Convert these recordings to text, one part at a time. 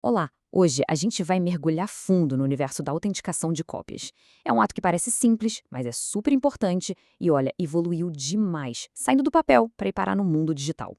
Olá! Hoje a gente vai mergulhar fundo no universo da autenticação de cópias. É um ato que parece simples, mas é super importante e, olha, evoluiu demais, saindo do papel para ir parar no mundo digital.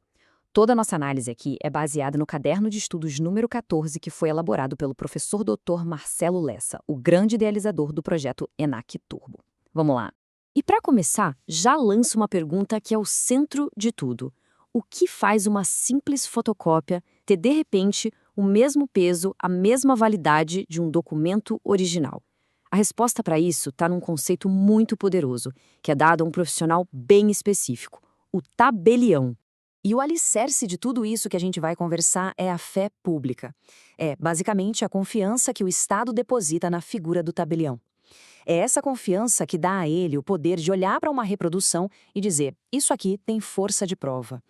Toda a nossa análise aqui é baseada no caderno de estudos número 14, que foi elaborado pelo professor Dr. Marcelo Lessa, o grande idealizador do projeto ENAC Turbo. Vamos lá! E para começar, já lanço uma pergunta que é o centro de tudo. O que faz uma simples fotocópia ter, de repente, o mesmo peso, a mesma validade de um documento original? A resposta para isso está num conceito muito poderoso, que é dado a um profissional bem específico, o tabelião. E o alicerce de tudo isso que a gente vai conversar é a fé pública. É, basicamente, a confiança que o Estado deposita na figura do tabelião. É essa confiança que dá a ele o poder de olhar para uma reprodução e dizer: isso aqui tem força de prova.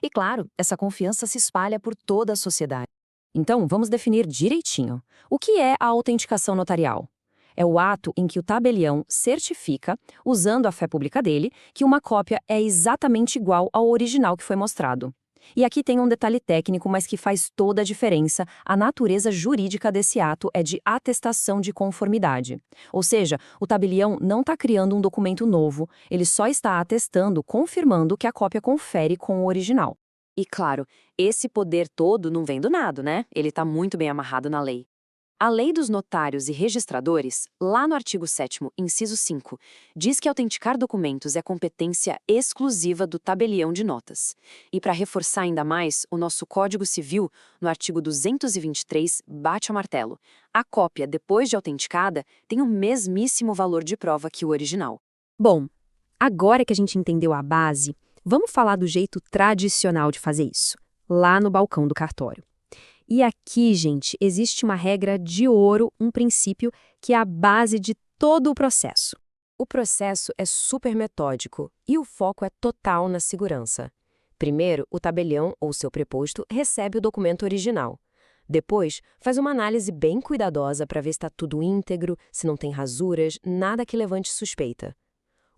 E claro, essa confiança se espalha por toda a sociedade. Então, vamos definir direitinho. O que é a autenticação notarial? É o ato em que o tabelião certifica, usando a fé pública dele, que uma cópia é exatamente igual ao original que foi mostrado. E aqui tem um detalhe técnico, mas que faz toda a diferença. A natureza jurídica desse ato é de atestação de conformidade. Ou seja, o tabelião não está criando um documento novo, ele só está atestando, confirmando que a cópia confere com o original. E claro, esse poder todo não vem do nada, né? Ele está muito bem amarrado na lei. A Lei dos Notários e Registradores, lá no artigo 7º, inciso 5, diz que autenticar documentos é competência exclusiva do tabelião de notas. E para reforçar ainda mais, o nosso Código Civil, no artigo 223, bate ao martelo. A cópia, depois de autenticada, tem o mesmíssimo valor de prova que o original. Bom, agora que a gente entendeu a base, vamos falar do jeito tradicional de fazer isso, lá no balcão do cartório. E aqui, gente, existe uma regra de ouro, um princípio que é a base de todo o processo. O processo é super metódico e o foco é total na segurança. Primeiro, o tabelião ou seu preposto recebe o documento original. Depois, faz uma análise bem cuidadosa para ver se está tudo íntegro, se não tem rasuras, nada que levante suspeita.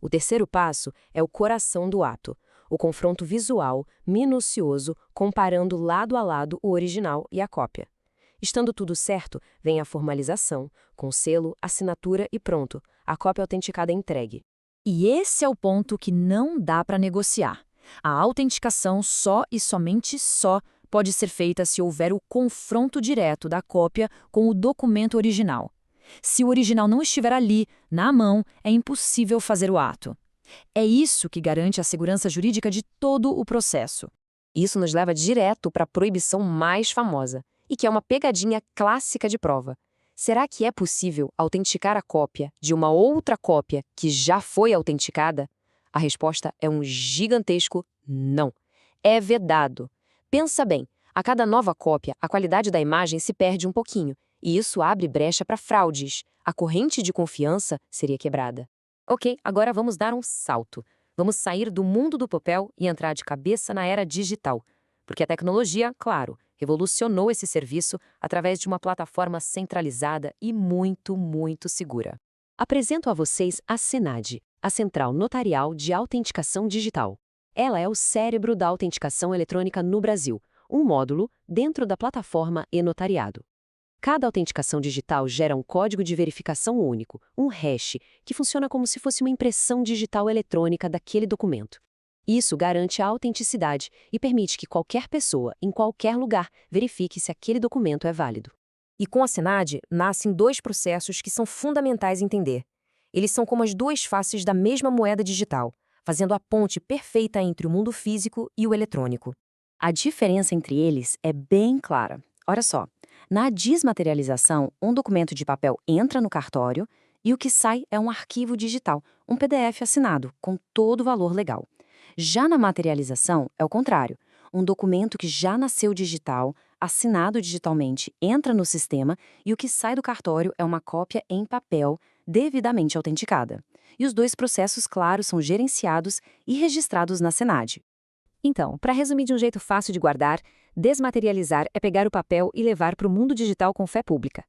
O terceiro passo é o coração do ato, o confronto visual, minucioso, comparando lado a lado o original e a cópia. Estando tudo certo, vem a formalização, com selo, assinatura e pronto, a cópia autenticada é entregue. E esse é o ponto que não dá para negociar. A autenticação só e somente só pode ser feita se houver o confronto direto da cópia com o documento original. Se o original não estiver ali, na mão, é impossível fazer o ato. É isso que garante a segurança jurídica de todo o processo. Isso nos leva direto para a proibição mais famosa, e que é uma pegadinha clássica de prova. Será que é possível autenticar a cópia de uma outra cópia que já foi autenticada? A resposta é um gigantesco não. É vedado. Pensa bem, a cada nova cópia, a qualidade da imagem se perde um pouquinho, e isso abre brecha para fraudes. A corrente de confiança seria quebrada. Ok, agora vamos dar um salto. Vamos sair do mundo do papel e entrar de cabeça na era digital. Porque a tecnologia, claro, revolucionou esse serviço através de uma plataforma centralizada e muito, muito segura. Apresento a vocês a CENAD, a Central Notarial de Autenticação Digital. Ela é o cérebro da autenticação eletrônica no Brasil, um módulo dentro da plataforma e-notariado. Cada autenticação digital gera um código de verificação único, um hash, que funciona como se fosse uma impressão digital eletrônica daquele documento. Isso garante a autenticidade e permite que qualquer pessoa, em qualquer lugar, verifique se aquele documento é válido. E com a CENAD, nascem dois processos que são fundamentais entender. Eles são como as duas faces da mesma moeda digital, fazendo a ponte perfeita entre o mundo físico e o eletrônico. A diferença entre eles é bem clara. Olha só. Na desmaterialização, um documento de papel entra no cartório e o que sai é um arquivo digital, um PDF assinado, com todo o valor legal. Já na materialização, é o contrário. Um documento que já nasceu digital, assinado digitalmente, entra no sistema e o que sai do cartório é uma cópia em papel, devidamente autenticada. E os dois processos, claro, são gerenciados e registrados na CENAD. Então, para resumir de um jeito fácil de guardar, desmaterializar é pegar o papel e levar para o mundo digital com fé pública.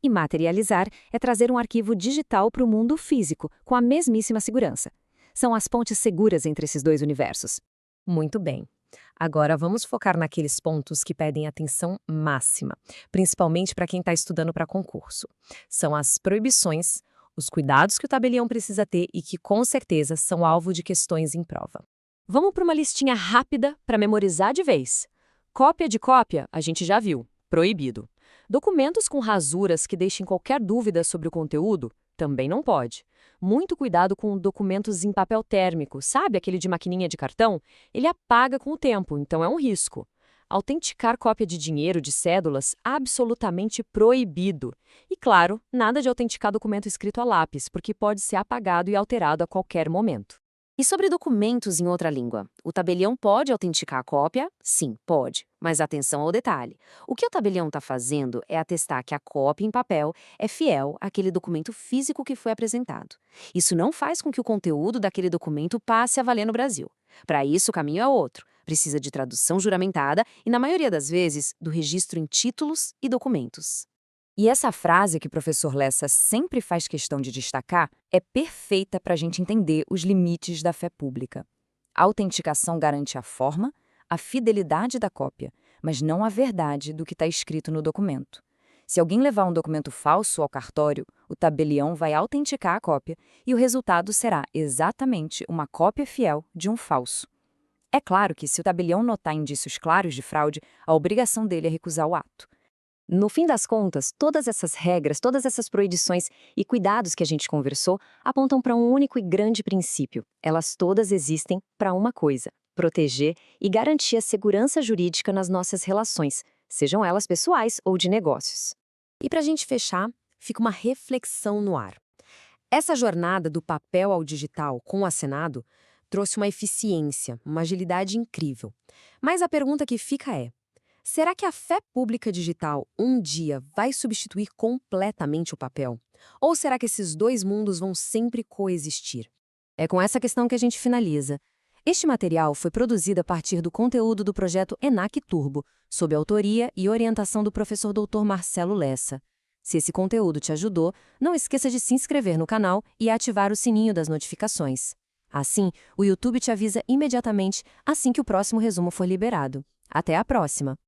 E materializar é trazer um arquivo digital para o mundo físico, com a mesmíssima segurança. São as pontes seguras entre esses dois universos. Muito bem. Agora, vamos focar naqueles pontos que pedem atenção máxima, principalmente para quem está estudando para concurso. São as proibições, os cuidados que o tabelião precisa ter e que, com certeza, são alvo de questões em prova. Vamos para uma listinha rápida para memorizar de vez. Cópia de cópia, a gente já viu. Proibido. Documentos com rasuras que deixem qualquer dúvida sobre o conteúdo, também não pode. Muito cuidado com documentos em papel térmico, sabe aquele de maquininha de cartão? Ele apaga com o tempo, então é um risco. Autenticar cópia de dinheiro, de cédulas, absolutamente proibido. E claro, nada de autenticar documento escrito a lápis, porque pode ser apagado e alterado a qualquer momento. E sobre documentos em outra língua? O tabelião pode autenticar a cópia? Sim, pode. Mas atenção ao detalhe. O que o tabelião está fazendo é atestar que a cópia em papel é fiel àquele documento físico que foi apresentado. Isso não faz com que o conteúdo daquele documento passe a valer no Brasil. Para isso, o caminho é outro. Precisa de tradução juramentada e, na maioria das vezes, do registro em títulos e documentos. E essa frase que o professor Lessa sempre faz questão de destacar é perfeita para a gente entender os limites da fé pública. A autenticação garante a forma, a fidelidade da cópia, mas não a verdade do que está escrito no documento. Se alguém levar um documento falso ao cartório, o tabelião vai autenticar a cópia e o resultado será exatamente uma cópia fiel de um falso. É claro que, se o tabelião notar indícios claros de fraude, a obrigação dele é recusar o ato. No fim das contas, todas essas regras, todas essas proibições e cuidados que a gente conversou apontam para um único e grande princípio. Elas todas existem para uma coisa: proteger e garantir a segurança jurídica nas nossas relações, sejam elas pessoais ou de negócios. E para a gente fechar, fica uma reflexão no ar. Essa jornada do papel ao digital com o assinado trouxe uma eficiência, uma agilidade incrível. Mas a pergunta que fica é: será que a fé pública digital um dia vai substituir completamente o papel? Ou será que esses dois mundos vão sempre coexistir? É com essa questão que a gente finaliza. Este material foi produzido a partir do conteúdo do projeto ENAC Turbo, sob autoria e orientação do professor Dr. Marcelo Lessa. Se esse conteúdo te ajudou, não esqueça de se inscrever no canal e ativar o sininho das notificações. Assim, o YouTube te avisa imediatamente assim que o próximo resumo for liberado. Até a próxima!